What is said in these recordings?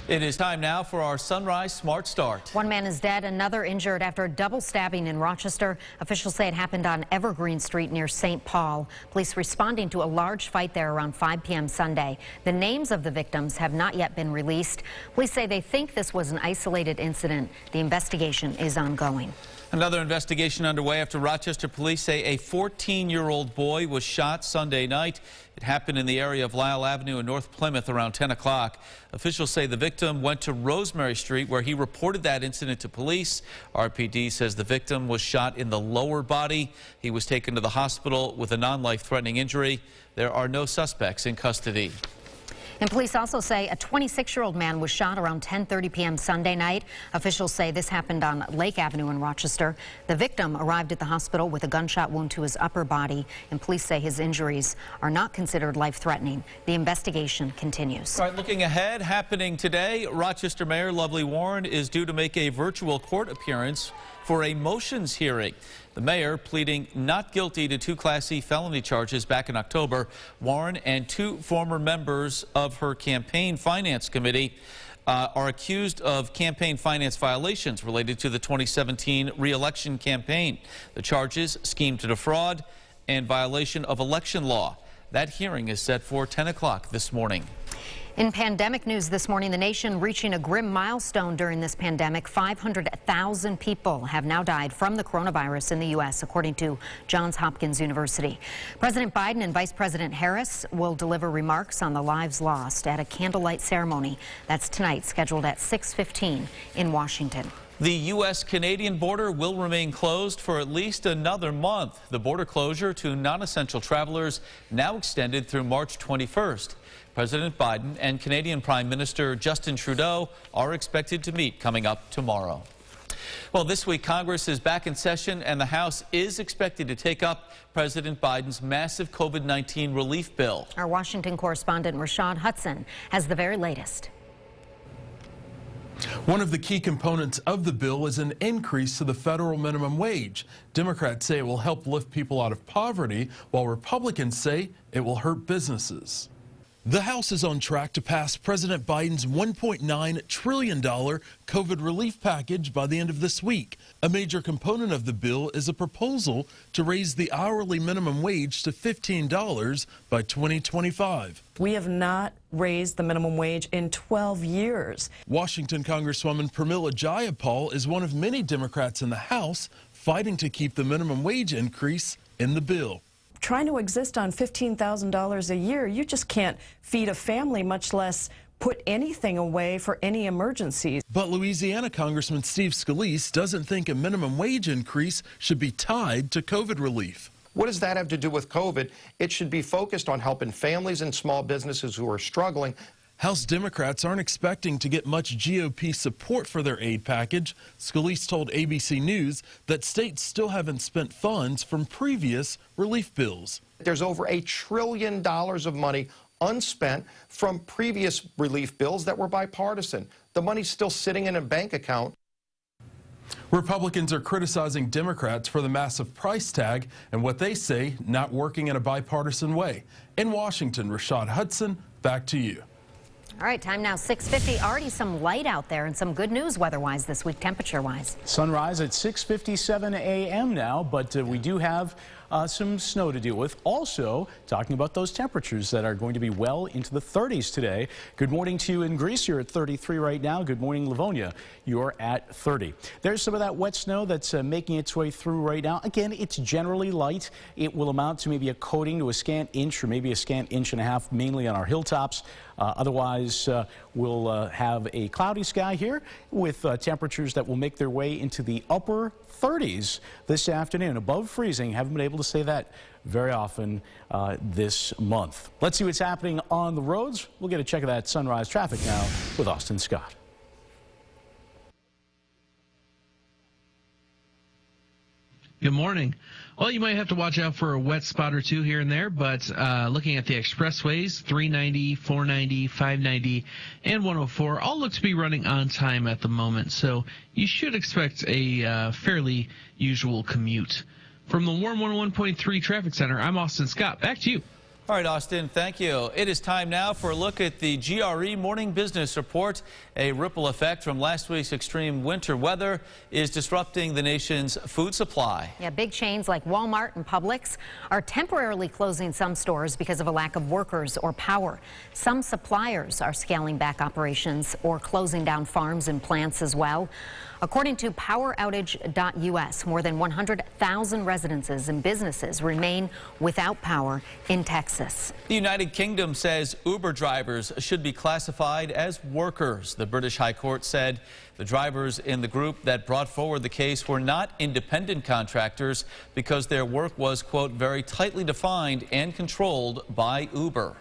It is time now for our Sunrise Smart Start. One man is dead, another injured after a double stabbing in Rochester. Officials say it happened on Evergreen Street near St. Paul. Police responding to a large fight there around 5 p.m. Sunday. The names of the victims have not yet been released. Police say they think this was an isolated incident. The investigation is ongoing. Another investigation underway after Rochester police say a 14-year-old boy was shot Sunday night. It happened in the area of Lyle Avenue in North Plymouth around 10 o'clock. Officials say the victim went to Rosemary Street where he reported that incident to police. RPD says the victim was shot in the lower body. He was taken to the hospital with a non-life-threatening injury. There are no suspects in custody. And police also say a 26-year-old man was shot around 10:30 p.m. Sunday night. Officials say this happened on Lake Avenue in Rochester. The victim arrived at the hospital with a gunshot wound to his upper body, and police say his injuries are not considered life-threatening. The investigation continues. All right, looking ahead, happening today, Rochester Mayor Lovely Warren is due to make a virtual court appearance for a motions hearing. The mayor pleading not guilty to 2 Class C felony charges back in October. Warren and 2 former members of her campaign finance committee are accused of campaign finance violations related to the 2017 re-election campaign. The charges: scheme to defraud and violation of election law. That hearing is set for 10 o'clock this morning. In pandemic news this morning, the nation reaching a grim milestone during this pandemic. 500,000 people have now died from the coronavirus in the U.S., according to Johns Hopkins University. President Biden and Vice President Harris will deliver remarks on the lives lost at a candlelight ceremony. That's tonight, scheduled at 6:15 in Washington. The U.S.-Canadian border will remain closed for at least another month. The border closure to non-essential travelers now extended through March 21st. President Biden and Canadian Prime Minister Justin Trudeau are expected to meet coming up tomorrow. Well, this week Congress is back in session and the House is expected to take up President Biden's massive COVID-19 relief bill. Our Washington correspondent Rashad Hudson has the very latest. One of the key components of the bill is an increase to the federal minimum wage. Democrats say it will help lift people out of poverty, while Republicans say it will hurt businesses. The House is on track to pass President Biden's $1.9 trillion COVID relief package by the end of this week. A major component of the bill is a proposal to raise the hourly minimum wage to $15 by 2025. We have not raised the minimum wage in 12 years. Washington Congresswoman Pramila Jayapal is one of many Democrats in the House fighting to keep the minimum wage increase in the bill. Trying to exist on $15,000 a year, you just can't feed a family, much less put anything away for any emergencies. But Louisiana Congressman Steve Scalise doesn't think a minimum wage increase should be tied to COVID relief. What does that have to do with COVID? It should be focused on helping families and small businesses who are struggling. House Democrats aren't expecting to get much GOP support for their aid package. Scalise told ABC News that states still haven't spent funds from previous relief bills. There's over $1 trillion of money unspent from previous relief bills that were bipartisan. The money's still sitting in a bank account. Republicans are criticizing Democrats for the massive price tag and what they say not working in a bipartisan way. In Washington, Rashad Hudson, back to you. All right, time now 6:50. Already some light out there and some good news weather-wise this week, temperature-wise. Sunrise at 6:57 a.m. now, but we do have some snow to deal with. Also, talking about those temperatures that are going to be well into the 30s today. Good morning to you in Greece. You're at 33 right now. Good morning, Livonia. You're at 30. There's some of that wet snow that's making its way through right now. Again, it's generally light. It will amount to maybe a coating to a scant inch or maybe a scant inch and a half, mainly on our hilltops. Otherwise, we'll have a cloudy sky here with temperatures that will make their way into the upper 30s this afternoon. Above freezing. Haven't been able to say that very often this month. Let's see what's happening on the roads. We'll get a check of that sunrise traffic now with Austin Scott. Good morning. Well, you might have to watch out for a wet spot or two here and there, but looking at the expressways, 390, 490, 590, and 104 all look to be running on time at the moment, so you should expect a fairly usual commute. From the Warm 101.3 Traffic Center, I'm Austin Scott. Back to you. All right, Austin, thank you. It is time now for a look at the GRE Morning Business Report. A ripple effect from last week's extreme winter weather is disrupting the nation's food supply. Yeah, big chains like Walmart and Publix are temporarily closing some stores because of a lack of workers or power. Some suppliers are scaling back operations or closing down farms and plants as well. According to poweroutage.us, more than 100,000 residences and businesses remain without power in Texas. The United Kingdom says Uber drivers should be classified as workers. The British High Court said the drivers in the group that brought forward the case were not independent contractors because their work was, quote, very tightly defined and controlled by Uber.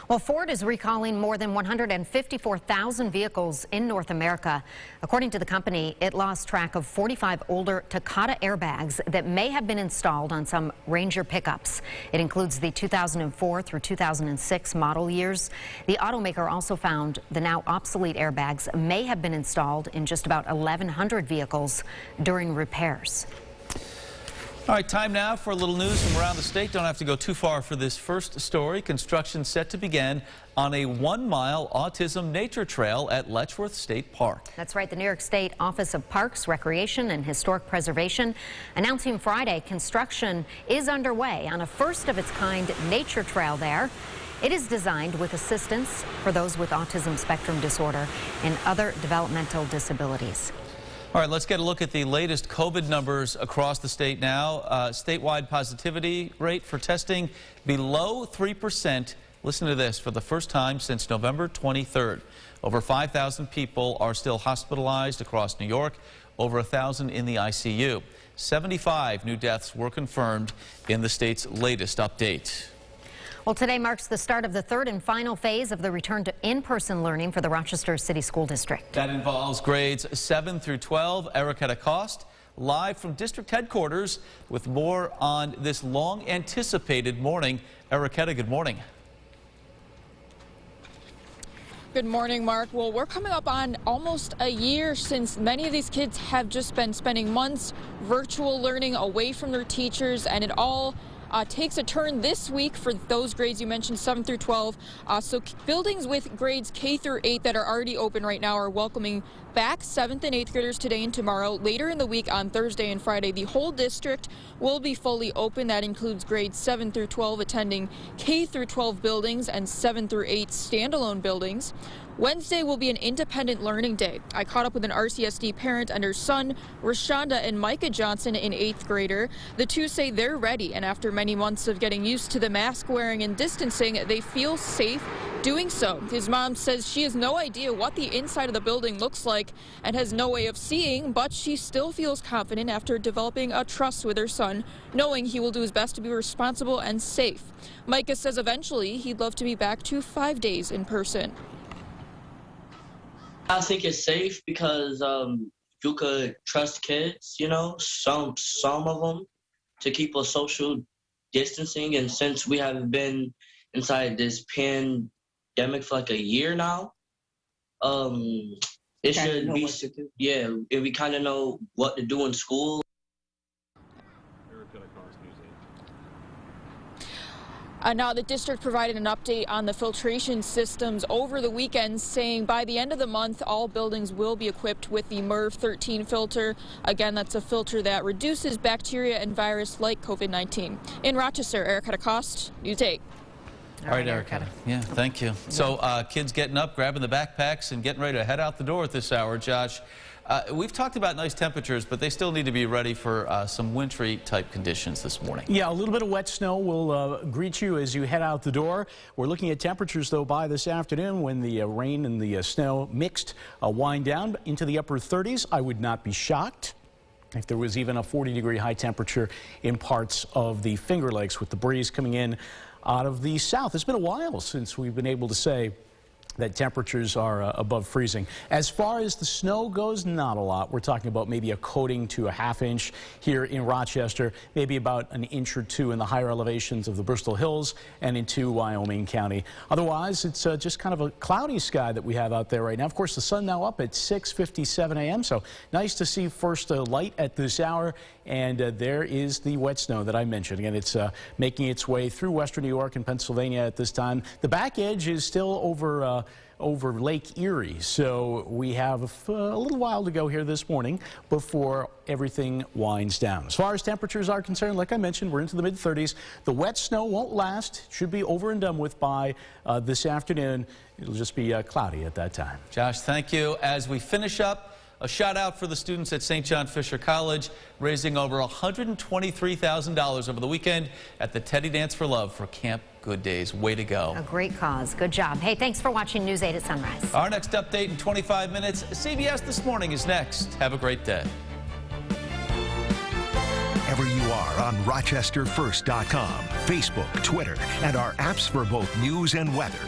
Well, Ford is recalling more than 154,000 vehicles in North America. According to the company, it lost track of 45 older Takata airbags that may have been installed on some Ranger pickups. It includes the 2004 through 2006 model years. The automaker also found the now obsolete airbags may have been installed in just about 1,100 vehicles during repairs. All right, time now for a little news from around the state. Don't have to go too far for this first story. Construction set to begin on a 1-mile autism nature trail at Letchworth State Park. That's right. The New York State Office of Parks, Recreation and Historic Preservation announcing Friday construction is underway on a first-of-its-kind nature trail there. It is designed with assistance for those with autism spectrum disorder and other developmental disabilities. All right, let's get a look at the latest COVID numbers across the state now. Statewide positivity rate for testing below 3%. Listen to this, for the first time since November 23rd. Over 5,000 people are still hospitalized across New York, over 1,000 in the ICU. 75 new deaths were confirmed in the state's latest update. Well, today marks the start of the third and final phase of the return to in-person learning for the Rochester City School District. That involves grades 7 through 12. Erica DeCoste, live from district headquarters with more on this long-anticipated morning. Erica, good morning. Good morning, Mark. Well, we're coming up on almost a year since many of these kids have just been spending months virtual learning away from their teachers, and it all takes a turn this week for those grades you mentioned, 7 through 12. So buildings with grades K through 8 that are already open right now are welcoming back 7th and 8th graders today and tomorrow. Later in the week on Thursday and Friday, the whole district will be fully open. That includes grades 7 through 12 attending K through 12 buildings and 7 through 8 standalone buildings. Wednesday will be an independent learning day. I caught up with an RCSD parent and her son, Rashonda and Micah Johnson, an 8th grader. The two say they're ready, and after many months of getting used to the mask wearing and distancing, they feel safe doing so. His mom says she has no idea what the inside of the building looks like and has no way of seeing, but she still feels confident after developing a trust with her son, knowing he will do his best to be responsible and safe. Micah says eventually he'd love to be back to 5 days in person. I think it's safe because you could trust kids, you know, some of them, to keep a social distancing. And since we have been inside this pandemic for like a year now, it should be, yeah, and we kind of know what to do in school. Now, the district provided an update on the filtration systems over the weekend, saying by the end of the month, all buildings will be equipped with the MERV 13 filter. Again, that's a filter that reduces bacteria and virus like COVID-19. In Rochester, Erica DeCoste, News 8. All right, Erica. Yeah, thank you. So kids getting up, grabbing the backpacks, and getting ready to head out the door at this hour, Josh. We've talked about nice temperatures, but they still need to be ready for some wintry type conditions this morning. Yeah, a little bit of wet snow will greet you as you head out the door. We're looking at temperatures, though, by this afternoon when the rain and the snow mixed wind down into the upper 30s. I would not be shocked if there was even a 40-degree high temperature in parts of the Finger Lakes with the breeze coming in out of the south. It's been a while since we've been able to say that temperatures are above freezing. As far as the snow goes, not a lot. We're talking about maybe a coating to a half-inch here in Rochester, maybe about an inch or two in the higher elevations of the Bristol Hills and into Wyoming County. Otherwise, it's just kind of a cloudy sky that we have out there right now. Of course, the sun now up at 6:57 a.m., so nice to see first light at this hour and there is the wet snow that I mentioned. Again, it's making its way through western New York and Pennsylvania at this time. The back edge is still over Lake Erie, so we have a little while to go here this morning before everything winds down. As far as temperatures are concerned, like I mentioned, we're into the mid-30s. The wet snow won't last. Should be over and done with by this afternoon. It'll just be cloudy at that time. Josh, thank you. As we finish up, a shout out for the students at St. John Fisher College, raising over $123,000 over the weekend at the Teddy Dance for Love for Camp Good Days. Way to go. A great cause. Good job. Hey, thanks for watching News 8 at Sunrise. Our next update in 25 minutes. CBS This Morning is next. Have a great day. Wherever you are on RochesterFirst.com, Facebook, Twitter, and our apps for both news and weather.